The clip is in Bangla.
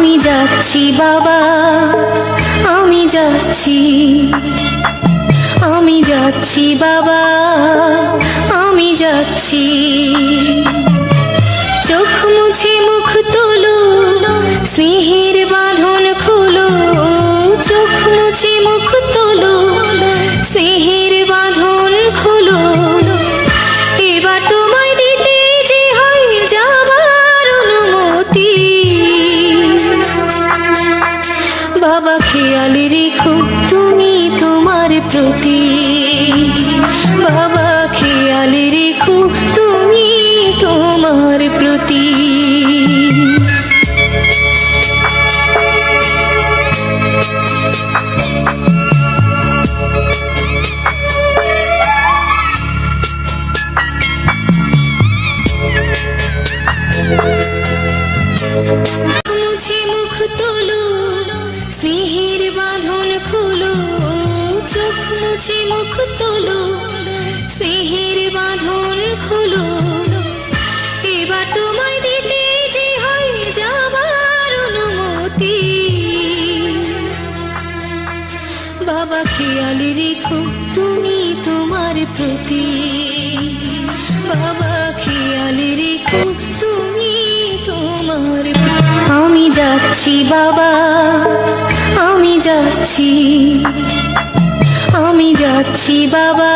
আমি যাচ্ছি বাবা, আমি যাচ্ছি, আমি যাচ্ছি বাবা, আমি যাচ্ছি। চোখ মুছে মুখ তোলো, স্নেহের বাঁধন খোলো। চোখ মুছে মুখ তোলো, স্নেহের বাঁধন খোলো। এবার তোমায় দিতে যে হয় যাবার অনুমতি। বাবা খেয়াল রেখো তুমি তোমার প্রতি। বাবা খেয়াল রেখো তুমি তোমার প্রতি। মুছে মুখ তোলো, স্নেহের বাঁধন খোলো। চোখ মুছে মুখ তোলো, স্নেহের বাঁধন খোলো। এবার তোমায় দিতে যে হয় যাবার অনুমতি। বাবা খেয়াল রেখো তুমি তোমার প্রতি। বাবা খেয়াল রেখো তুমি তোমার। আমি যাচ্ছি বাবা, আমি যাচ্ছি, আমি যাচ্ছি বাবা,